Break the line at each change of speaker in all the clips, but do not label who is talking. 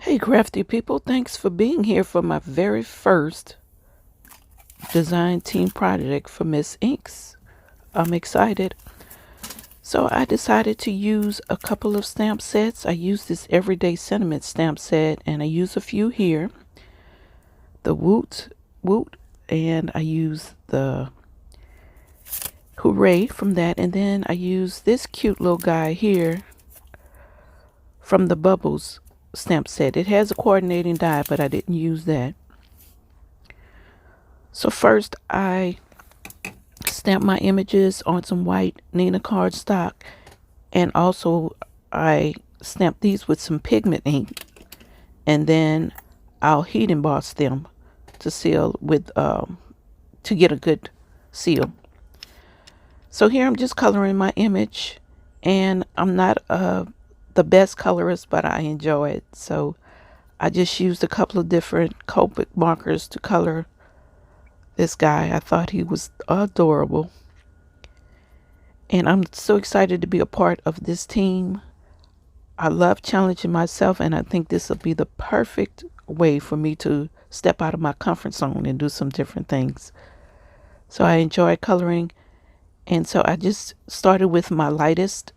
Hey crafty people, thanks for being here for my very first design team project for Miss Inks. I'm excited. So I decided to use a couple of stamp sets. I use this Everyday Sentiment stamp set and I use a few here. The Woot, and I use the Hooray from that, and then I use this cute little guy here from the Bubbles stamp set. It has a coordinating die, but I didn't use that. So first I stamp my images on some white Nina cardstock, and also I stamp these with some pigment ink, and then I'll heat emboss them to seal with to get a good seal. So here I'm just coloring my image, and I'm not the best colorist, but I enjoy it. So I just used a couple of different Copic markers to color this guy. I thought he was adorable. And I'm so excited to be a part of this team. I love challenging myself, and I think this will be the perfect way for me to step out of my comfort zone and do some different things. So I enjoy coloring. And so I just started with my lightest,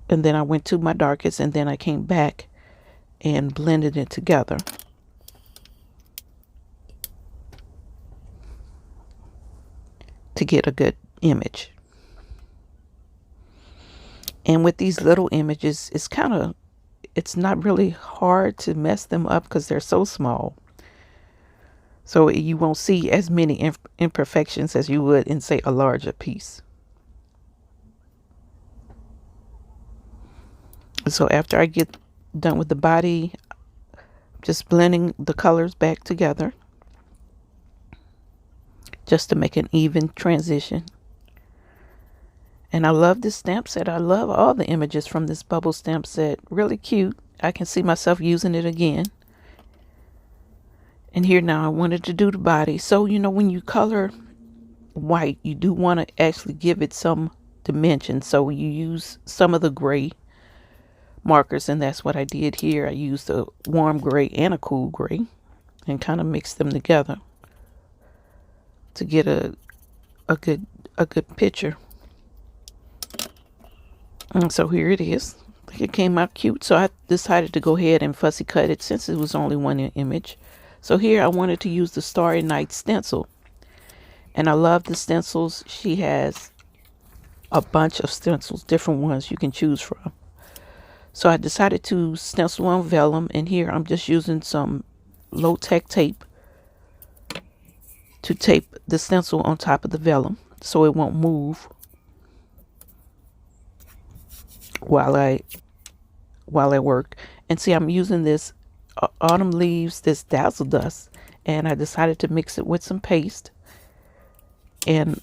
and then I went to my darkest, and then I came back and blended it together. To get a good image. And with these little images, it's not really hard to mess them up because they're so small. So you won't see as many imperfections as you would in, say, a larger piece. So after I get done with the body, just blending the colors back together just to make an even transition. And I love this stamp set. I love all the images from this bubble stamp set. Really cute. I can see myself using it again. And here now I wanted to do the body. So, when you color white, you do want to actually give it some dimension. So you use some of the gray markers, and that's what I did here. I used a warm gray and a cool gray and kind of mixed them together to get a good picture. And so here it is. It came out cute, so I decided to go ahead and fussy cut it since it was only one image. So here I wanted to use the Starry Night stencil, and I love the stencils. She has a bunch of stencils, different ones you can choose from. So I decided to stencil on vellum, and here I'm just using some low-tech tape to tape the stencil on top of the vellum so it won't move while I work. And see, I'm using this autumn leaves, this Dazzle dust, and I decided to mix it with some paste. And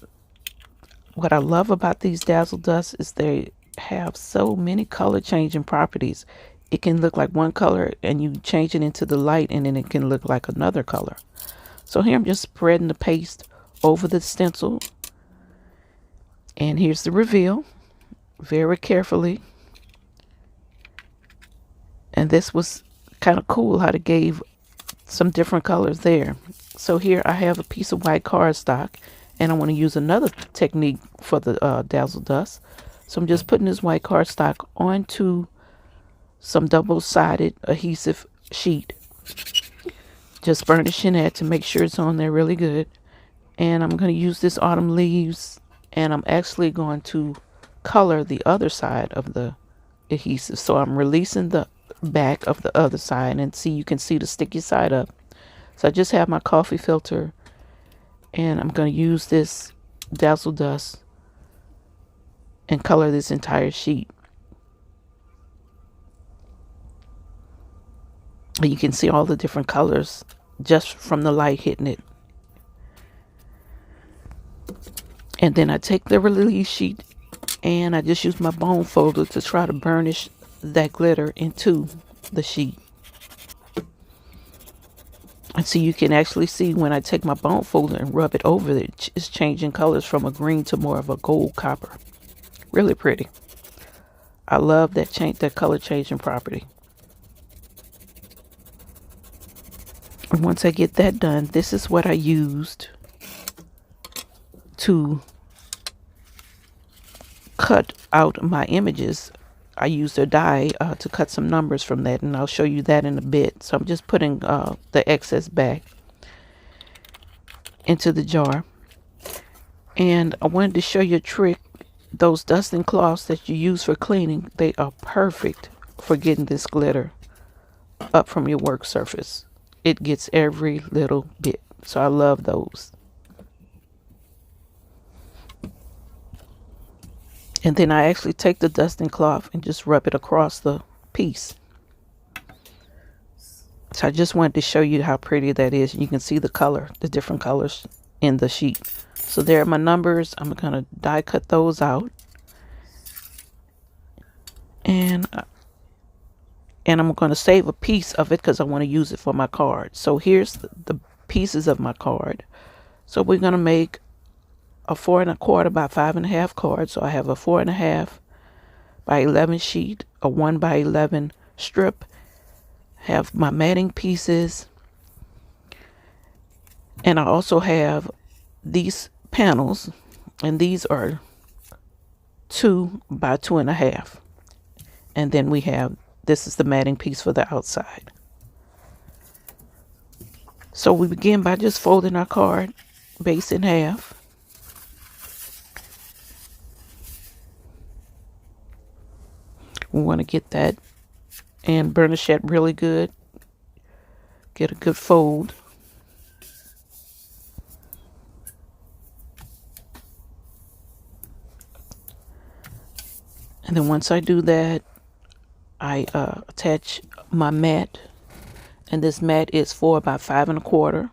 what I love about these Dazzle dust is they have so many color changing properties. It can look like one color and you change it into the light, and then it can look like another color. So here I'm just spreading the paste over the stencil, and here's the reveal very carefully. And this was kind of cool how they gave some different colors there. So here I have a piece of white cardstock, and I want to use another technique for the Dazzle dust. So I'm just putting this white cardstock onto some double-sided adhesive sheet, just burnishing that to make sure it's on there really good. And I'm going to use this autumn leaves, and I'm actually going to color the other side of the adhesive. So I'm releasing the back of the other side, and see, you can see the sticky side up. So I just have my coffee filter, and I'm going to use this Dazzle dust and color this entire sheet. You can see all the different colors just from the light hitting it. And then I take the release sheet, and I just use my bone folder to try to burnish that glitter into the sheet. And so you can actually see when I take my bone folder and rub it over it, it's changing colors from a green to more of a gold copper. Really pretty. I love that color changing property. And once I get that done, this is what I used to cut out my images. I used a die to cut some numbers from that, and I'll show you that in a bit. So I'm just putting the excess back into the jar. And I wanted to show you a trick. Those dusting cloths that you use for cleaning, they are perfect for getting this glitter up from your work surface. It gets every little bit. So I love those. And then I actually take the dusting cloth and just rub it across the piece. So I just wanted to show you how pretty that is. You can see the color, the different colors in the sheet. So there are my numbers. I'm going to die cut those out. And I'm going to save a piece of it because I want to use it for my card. So here's the pieces of my card. So we're going to make a 4 1/4 by 5 1/2 card. So I have a 4 1/2 by 11 sheet, a 1 by 11 strip, have my matting pieces, and I also have these panels, and these are 2 by 2 1/2. And then we have, this is the matting piece for the outside. So we begin by just folding our card base in half. We want to get that and burnish it really good. Get a good fold. And then once I do that, I attach my mat. And this mat is 4 by 5 1/4.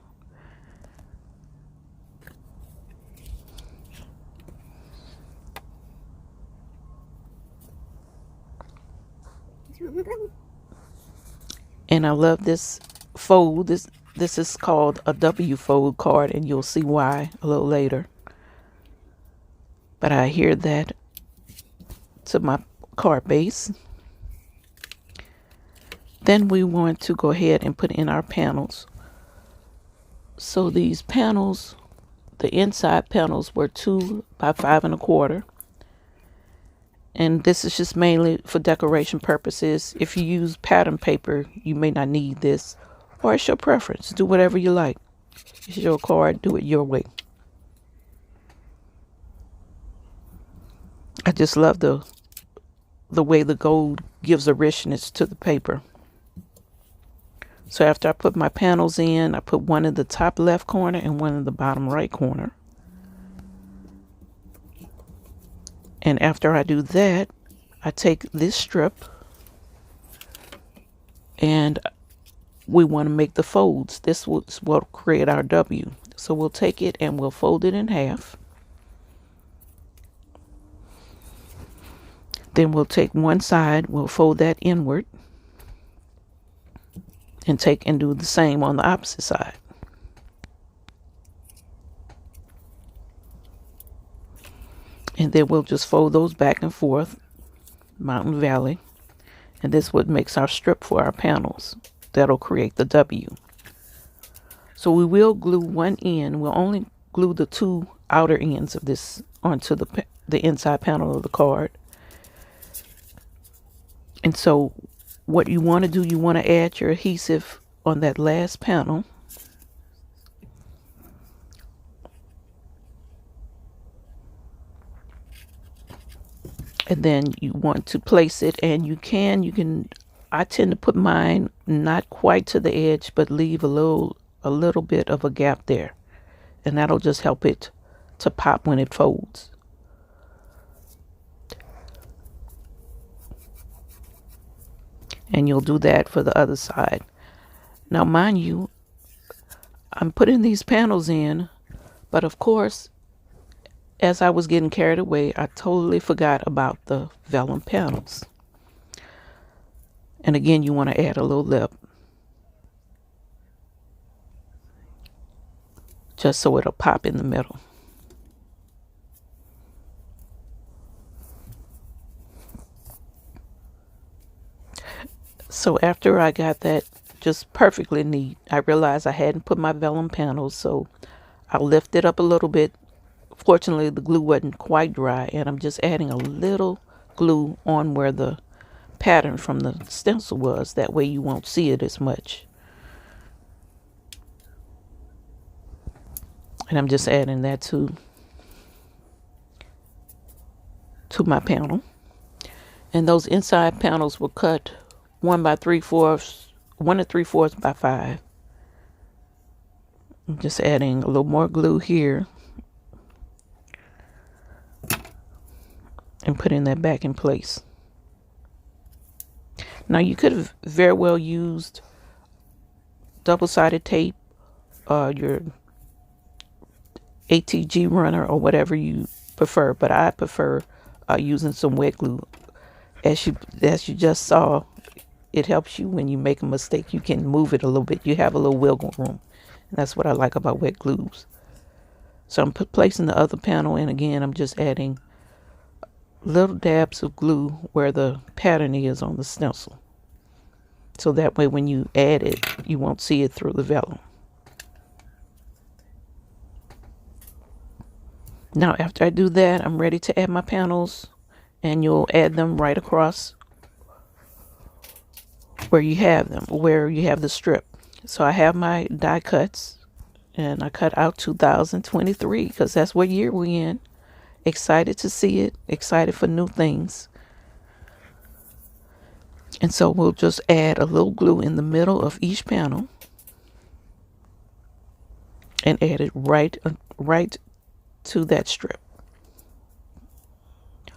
And I love this fold. This is called a W fold card, and you'll see why a little later. But I adhere that to my card base. Then we want to go ahead and put in our panels. So these panels, the inside panels were 2 by 5 1/4. And this is just mainly for decoration purposes. If you use pattern paper, you may not need this, or it's your preference. Do whatever you like. It's your card, do it your way. I just love the way the gold gives a richness to the paper. So after I put my panels in, I put one in the top left corner and one in the bottom right corner. And after I do that, I take this strip and we want to make the folds. This will create our W. So we'll take it and we'll fold it in half. Then we'll take one side, we'll fold that inward and take and do the same on the opposite side. And then we'll just fold those back and forth, mountain valley. And this is what makes our strip for our panels. That'll create the W. So we will glue one end. We'll only glue the 2 outer ends of this onto the inside panel of the card. And so what you want to do, you want to add your adhesive on that last panel. And then you want to place it, and you can, I tend to put mine not quite to the edge, but leave a little bit of a gap there. And that'll just help it to pop when it folds. And you'll do that for the other side. Now, mind you, I'm putting these panels in, but of course, as I was getting carried away, I totally forgot about the vellum panels. And again, you want to add a little lip, just so it'll pop in the middle. So after I got that just perfectly neat. I realized I hadn't put my vellum panels, so I lift it up a little bit. Fortunately, the glue wasn't quite dry, and I'm just adding a little glue on where the pattern from the stencil was. That way you won't see it as much. And I'm just adding that to my panel. And those inside panels were cut 1 by 3/4, 1 3/4 by 5. I'm just adding a little more glue here and putting that back in place. Now you could have very well used double-sided tape, your ATG runner, or whatever you prefer, but I prefer using some wet glue. As you just saw, it helps you when you make a mistake. You can move it a little bit. You have a little wiggle room. And that's what I like about wet glues. So I'm placing the other panel, and again, I'm just adding little dabs of glue where the pattern is on the stencil. So that way when you add it, you won't see it through the vellum. Now after I do that, I'm ready to add my panels, and you'll add them right across where you have them, where you have the strip. So I have my die cuts, and I cut out 2023 because that's what year we're in. Excited to see it, excited for new things. And so we'll just add a little glue in the middle of each panel and add it right to that strip.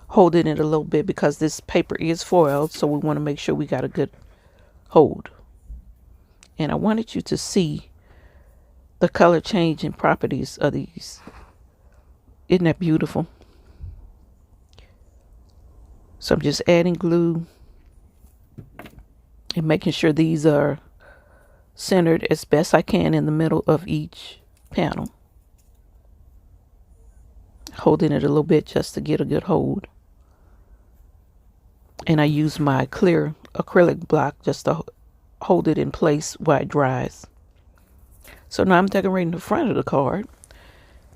Holding it a little bit because this paper is foiled, so we want to make sure we got a good hold. And I wanted you to see the color changing properties of these. Isn't that beautiful? So I'm just adding glue and making sure these are centered as best I can in the middle of each panel. Holding it a little bit just to get a good hold. And I use my clear acrylic block just to hold it in place while it dries. So now I'm decorating the front of the card.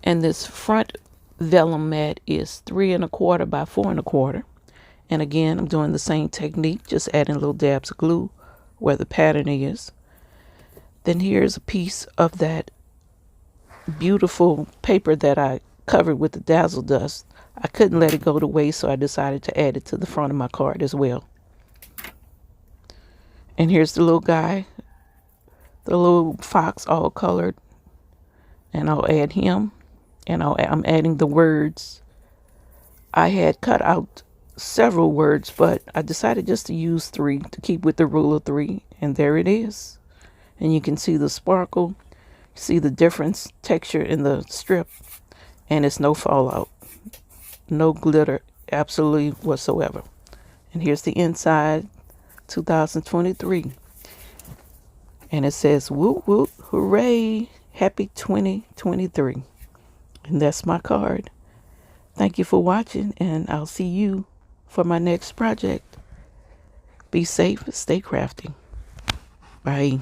And this front vellum mat is 3 1/4 by 4 1/4. And again, I'm doing the same technique, just adding little dabs of glue where the pattern is. Then here's a piece of that beautiful paper that I covered with the Dazzle dust. I couldn't let it go to waste, so I decided to add it to the front of my card as well. And here's the little guy, the little fox, all colored. And I'll add him, and I'm adding the words. I had cut out several words, but I decided just to use 3 to keep with the rule of 3. And there it is. And you can see the sparkle, see the difference texture in the strip, and it's no fallout, no glitter, absolutely whatsoever. And here's the inside, 2023. And it says, "Whoop, whoop, hooray, happy 2023. And that's my card. Thank you for watching, and I'll see you for my next project. Be safe, stay crafty. Bye.